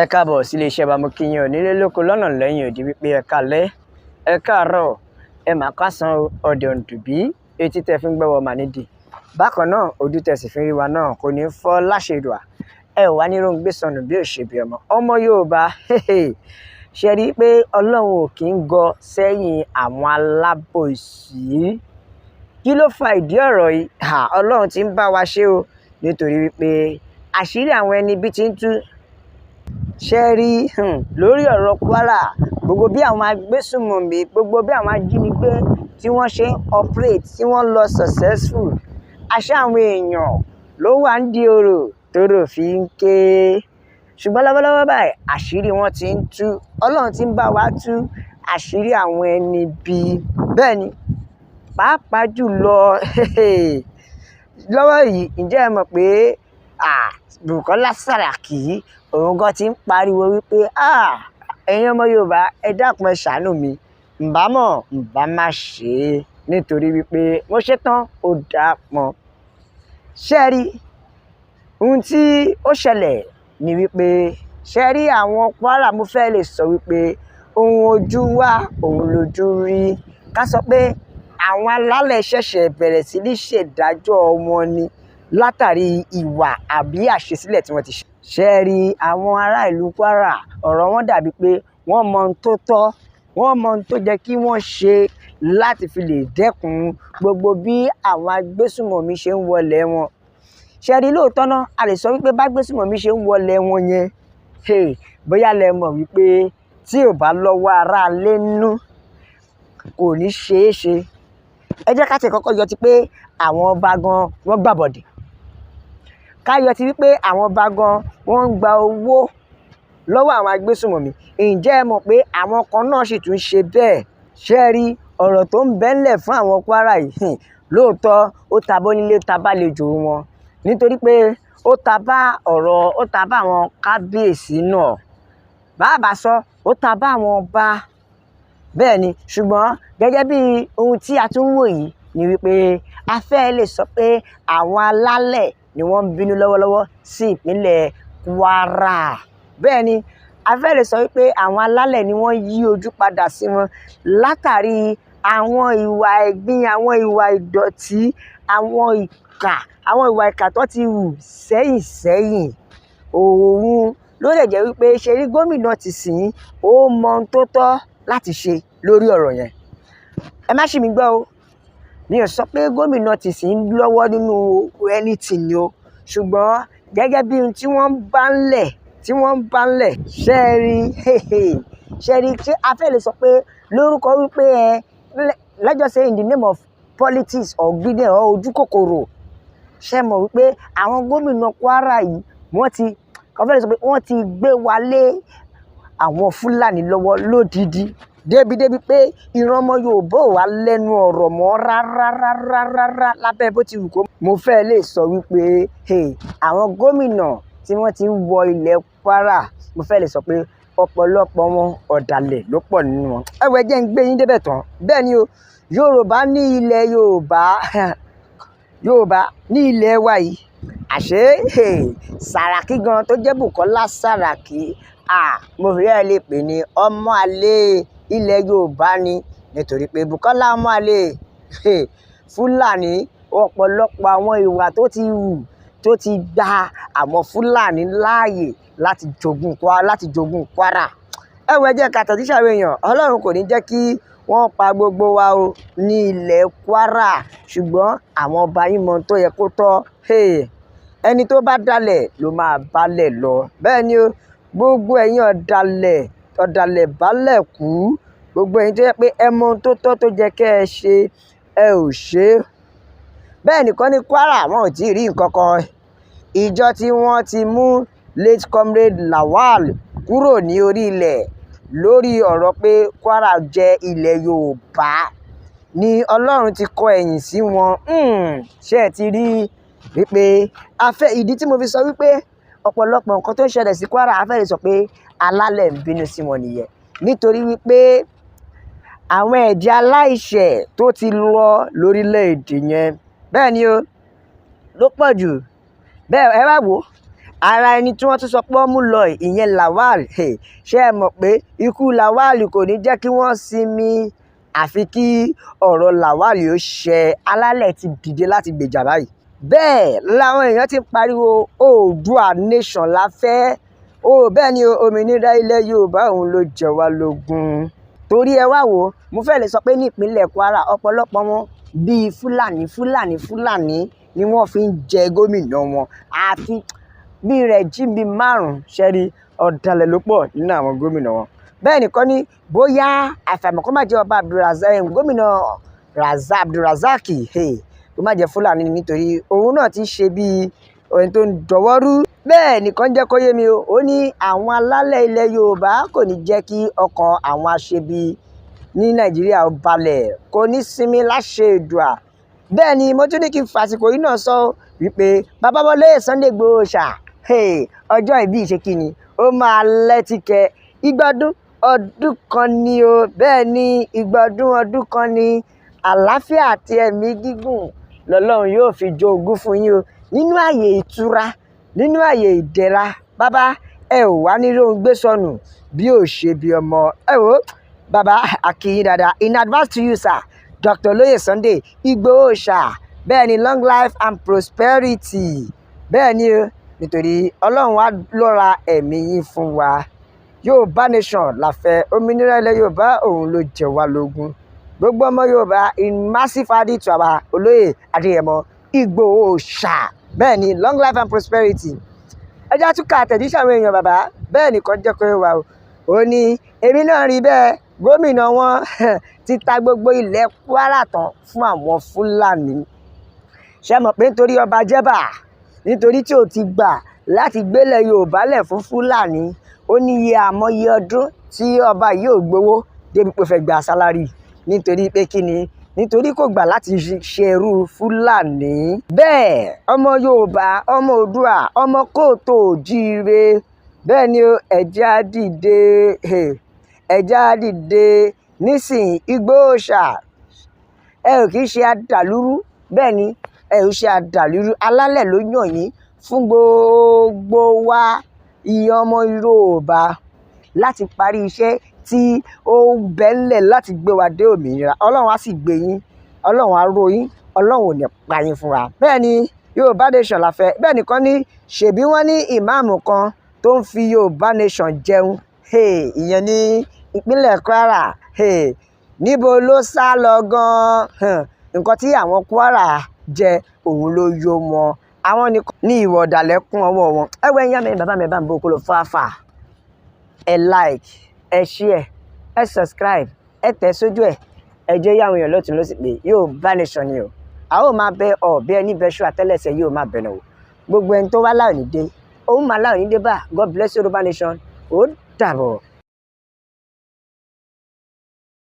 Ẹ káàbọ̀ sí iléeṣẹ́ wa, mo kí yín onílé lóko lọ́nà lẹ́yìn odi wípé ẹ káalẹ́, ẹ káàárọ̀, ẹ mà káàsán ọ̀dẹ̀ òǹdùbí, etí tẹ́ fi ń gbọ́ wa mà nídìí. Bákan náà, ojú tẹ́ sì fi ń rí wa náà kò ní fọ́ láṣẹ Èdùà. Ẹ ò wá ní róńgbé sọnù bí ò ṣe bí ọmọ. Ọmọ Yorùbá, ṣe rí i pé Ọlọ́run ò kí ń gọ sẹ́yìn àwọn alábòsí. Kí ló fa ìdí ọ̀rọ̀ yìí? Ọlọ́run ti ń bá wa ṣe o, nítorí wípé àṣírí àwọn ẹni bí ti ń tú. Ṣé rí lórí ọ̀rọ̀ Kwara, gbogbo bí àwọn agbésùnmọ̀mí, gbogbo bí àwọn ajínigbé tí wọ́n ṣe ń operate, tí wọ́n lọ successful, àṣà àwọn èèyàn ló wà ń di orò tóró fi ń ké. Ṣùgbọ́n lọ́wọ́lọ́wọ́ báyìí àṣírí wọn ti ń tú. Ọlọ́run ti ń bá wa tú àṣírí àwọn ẹni bí. Bẹ́ẹ̀ ni, pàápàá jùlọ lọ́wọ́ yìí, ǹjẹ́ ẹ mọ̀ pé Bùkọ́lá Sàràkí òun gan ti ń pariwo wípé ẹ̀yin ọmọ Yorùbá ẹ dákun ẹ ṣàánú mi, ǹbá mọ̀ ǹbá má ṣe é, nítorí wípé mo ṣetán ó dáa pọn. Ṣé ẹ rí ohun tí ó ṣẹlẹ̀ ni wípé ṣé rí àwọn Kwara, mo fẹ́ lè sọ wípé ohun ojú wa òun lójú rí. Ká sọ pé àwọn alálẹ̀ ṣẹ̀ṣẹ̀ bẹ̀rẹ̀ sí ní ṣèdájọ́ wọn ni látàrí ìwà àbí àṣesílẹ̀ tí wọ́n ti ṣe. Ṣé ẹ rí àwọn ará ìlú Kwara, ọ̀rọ̀ wọn dàbí pé wọ́n mọ ohun tó tọ́, wọ́n mọ ohun tó jẹ́ kí wọ́n ṣe láti fi lè dẹ́kun gbogbo bí àwọn agbésùnmọ̀mí ṣe ń wọlé wọn. Ṣé ẹ rí lóòótọ́ náà, a lè sọ wípé bá agbésùnmọ̀mí ṣe ń wọlé wọn yẹn, bóyá lẹ mọ̀ wípé tí ò bá lọ́wọ́ ará ilé nú kò ní ṣeé ṣe. Ẹ jẹ́ ká ti kọ́kọ́ yọ ti pé àwọn ọba gan wọ́n gbàbọ̀dè. Ká yọ ti wípé àwọn ọba gan wọ́n ń gba owó lọ́wọ́ àwọn agbésùnmọ̀mí. Ǹjẹ́ ẹ mọ̀ pé àwọn kan náà sì tún ṣe bẹ́ẹ̀? Ṣé ẹ rí ọ̀rọ̀ tó ń bẹ́ńlẹ̀ fún àwọn Kwara yìí? Lóòótọ́ ó ta bá onílé, ta bá àlejò wọn, nítorí pé ó ta bá àwọn kábíyèsí náà. Bàbá sọ ó ta bá àwọn ọba. Bẹ́ẹ̀ ni, ṣùgbọ́n gẹ́gẹ́ bí ohun tí a tún wò yìí ni wípé a fẹ́ lè sọ pé àwọn alálẹ̀ ni wọ́n ń bínú lọ́wọ́lọ́wọ́ sí ìpínlẹ̀ Kwara. Bẹ́ẹ̀ ni, a fẹ́ lè sọ wípé àwọn alálẹ̀ ni wọ́n yí ojú padà sí wọn látàrí àwọn ìwà ẹ̀gbin, àwọn ìwà ìdọ̀tí, àwọn ìwà ìkà tó ti hù sẹ́yìn. Òun ló lè jẹ́ wípé ṣe rí gómìnà tìsín ó mọ ohun tó tọ́ láti ṣe lórí ọ̀rọ̀ yẹn. Ẹ má ṣì mí gbọ́ o, mi ò sọ pé gómìnà tìsín lọ́wọ́ nínú anything ni o, ṣùgbọ́n gẹ́gẹ́ bí ohun tí wọ́n bá ń lẹ̀, ṣé ẹ rí tí a fẹ́ lè sọ pé lórúkọ wípé let's just say in the name of politics or greed or ojú kòkòrò. Ṣé ẹ mọ̀ wípé àwọn gómìnà Kwara yìí wọ́n ti gbé wa lé àwọn Fúlàní lọ́wọ́ lódidi débi pé ìran ọmọ Yorùbá ò wá lẹ́nu ọ̀rọ̀ mọ́ rárá lábẹ́ bó ti wù kó. Mo fẹ́ lè sọ wípé àwọn gómìnà tí wọ́n ti ń wọ ilẹ̀ Kwara, mo fẹ́ lè sọ pé ọ̀pọ̀lọpọ̀ wọn ọ̀dàlẹ̀ ló pọ̀ nínú wọn. Ẹ wò, ẹ jẹ́ ń gbé yín débẹ̀ tán. Bẹ́ẹ̀ ni o, Yorùbá ní ilẹ̀ Yorùbá ní ilẹ̀ wa yìí. Àṣé Sàràkí gan tó jẹ́ Bùkọ́lá Sàràkí, mo fi ẹ́ lè pè ní ọmọ àlè ilẹ̀ Yorùbá ni, nítorí pé Bùkọ́lá ọmọ àlè Fúlàní, ọ̀pọ̀lọpọ̀ àwọn ìwà tó ti hù tó ti gba àwọn Fúlàní láàyè láti jogún Kwara. Ẹ wò, ẹ jẹ́ ká tẹ̀jíṣẹ́ àwọn èèyàn, Ọlọ́run kò ní jẹ́ kí wọ́n pa gbogbo wa o ní ilẹ̀ Kwara, ṣùgbọ́n àwọn ọba yìí mọ tó yẹ kó tọ́. Ẹni tó bá dalẹ̀ ló máa balẹ̀ lọ. Bẹ́ẹ̀ ni o, gbogbo ẹ̀yin ọ̀dàlẹ̀ balẹ̀ kú, gbogbo ẹ̀yin tó yẹ pé ẹ mọ ohun tó tọ́ tó jẹ́ kẹ́ ẹ ṣe, ẹ ò ṣe é. Bẹ́ẹ̀ nìkan ní Kwara wọn ò tí ì rí nǹkan kan. Ìjọ tí wọ́n ti mú late comrade Lawal kúrò ní orí ilẹ̀ lórí ọ̀rọ̀ pé Kwara jẹ́ ilẹ̀ Yorùbá ni Ọlọ́run ti kọ ẹ̀yìn sí wọn. Ṣé ẹ ti rí wípé ìdí tí mo fi sọ wípé ọ̀pọ̀lọpọ̀ nǹkan tó ń ṣẹlẹ̀ sí Kwara, a fẹ́ lè sọ pé alálẹ̀ ń bínú sí wọn nìyẹn, nítorí wípé àwọn ẹ̀jẹ̀ aláìṣẹ̀ tó ti lọ lórílẹ̀‐èdè yẹn, bẹ́ẹ̀ ni o, ló pọ̀ jù. Bẹ́ẹ̀ ẹ wá wò, ara ẹni tí wọ́n tún sọ pé wọ́n mú lọ ìyẹn Lawal ṣé ẹ mọ̀ pé ikú Lawal kò ní jẹ́ kí wọ́n sinmi àfi kí ọ̀rọ̀ Lawal ó ṣẹ. Alálẹ̀ ti dìde láti gbèjà báyìí. Bẹ́ẹ̀ làwọn èèyàn ti pariwo Oòduà nation la fẹ́. Bẹ́ẹ̀ ni òmìnira ilẹ̀ Yorùbá òun ló jẹ wá lógún. Torí ẹ wá wò ó, mo fẹ́ lè sọ pé ní ìpínlẹ̀ Kwara ọ̀pọ̀lọpọ̀ wọn bíi Fúlàní ni wọ́n fi ń jẹ gómìnà wọn. Àfi bí rẹ̀ jí bíi 5 ṣẹ́rí ọ̀dàlẹ̀ ló pọ̀ nínú àwọn gómìnà wọn. Bẹ́ẹ̀ nìkan ni bóyá àfàìmọ̀ kó má jẹ́ ọba gómìnà Abdulrazak kó má jẹ́ Fúlàní nítorí òun náà ti ṣe bíi ohun tó ń dọwọ́rú. Bẹ́ẹ̀ nìkan jẹ́ kó yé mi ó ní àwọn alálẹ̀ ilẹ̀ Yorùbá kò ní jẹ́ kí ọkàn àwọn aṣebi ní Nàìjíríà ó balẹ̀, kò ní sinmi láṣẹ Èdùà. Bẹ́ẹ̀ ni mo tún ní kí n fàsìkò yìí náà sọ wípé bàbá Wọlé Sunday Igboho Òòṣà ọjọ́ ìbí ìṣekíni ó máa lẹ́tìkẹ́. Ìgbádùn ọdún kan ni o. Bẹ́ẹ̀ ni ìgbádùn ọdún kan ni. Àlàáfíà àti ẹ̀mí gígùn lọ́lọ́run yóò fi jogún fún yín o nínú ààyè ìtura, nínú ààyè ìdẹ̀ra. Bàbá ẹ ò wá ní rohun gbé sọnù bí ò ṣe bí ọmọ. Ẹ wò bàbá àkìyìn dáadáa in advance to you sir Dr. Olóyè Sunday Igboho Òòṣà. Bẹ́ẹ̀ ni long life and prosperity. Bẹ́ẹ̀ ni o nítorí Ọlọ́run á lọ́ra ẹ̀mí yín fún wa. Yorùbá nation la fẹ́. Òmìnira ilẹ̀ Yorùbá òun ló jẹ wá lógún. Gbogbo ọmọ Yorùbá in massive added to our Olóyè Adéyẹmọ Igboho Òòṣà. Bẹ́ẹ̀ ni long life and prosperity. Ẹjá tún ka àtẹ̀jíṣẹ́ àwọn èèyàn bàbá. Bẹ́ẹ̀ nìkan jẹ́ kó wà o. Ó ní èmi náà rí bẹ́ẹ̀ gómìnà wọn ti ta gbogbo ilẹ̀ Kwara tán fún àwọn Fúlàní. Ṣé mọ̀ pé nítorí ọba Jẹ́bà nítorí tí ò ti gbà láti gbélẹ̀ Yorùbá lẹ̀ fún Fúlàní ó ní iye àmọye ọdún tí ọba yìí ò gbowó débi pé fẹ́ gba sálárì nítorí pé kí ni nítorí kò gbà láti ṣe ẹrú Fúlàní. Bẹ́ẹ̀ ọmọ Yorùbá ọmọ Oòduà ọmọ kóòtù òjíire. Bẹ́ẹ̀ ni ẹ̀jẹ̀ á dìde nísìnyí Igboho Òòṣà ẹ ò kì í ṣe àdàlúrú. Bẹ́ẹ̀ ni ẹ ò ṣe àdàlúrú. Alálẹ̀ ló yàn yín fún gbogbo wa ìyẹn ọmọ Yorùbá láti parí iṣẹ́ tí ó bẹ́lẹ̀ láti gbé wa dé òmìnira. Ọlọ́run á sì gbé yín, Ọlọ́run á ró yín, Ọlọ́run ò ní pa yín fún wa. Bẹ́ẹ̀ ni Yorùbá nation la fẹ́. Bẹ́ẹ̀ nìkan ní ṣèbí wọ́n ní ìmáàmù kan tó ń fi Yorùbá nation jẹun ìyẹn ní ìpínlẹ̀ Kwara. Níbo ló sá lọ gan-an? Nǹkan tí àwọn Kwara jẹ òun ló yó wọn. Àwọn nìkan ní ìwà ọ̀dàlẹ̀ kún ọwọ́ wọn. Ẹ̀wẹ̀ ẹ̀yà mẹ́rin bàbá mi bá ń bó kó lọ fáfà. Ẹ like, ẹ share, ẹ subscribe, ẹ tẹ̀ sójú ẹ̀. Ẹ jẹ́ yáwọn èèyàn lọ́tùn ló sì pé Yorùbá nation ni o. A ó máa bẹ ọ̀bẹ ẹni bẹ́ṣú àtẹ́lẹsẹ̀ yóò máa bẹ̀rẹ̀ o. Gbogbo ẹni tó wá láòní dé òun máa láòní dé bá. God bless Yorùbá nation. Ó dàbọ̀.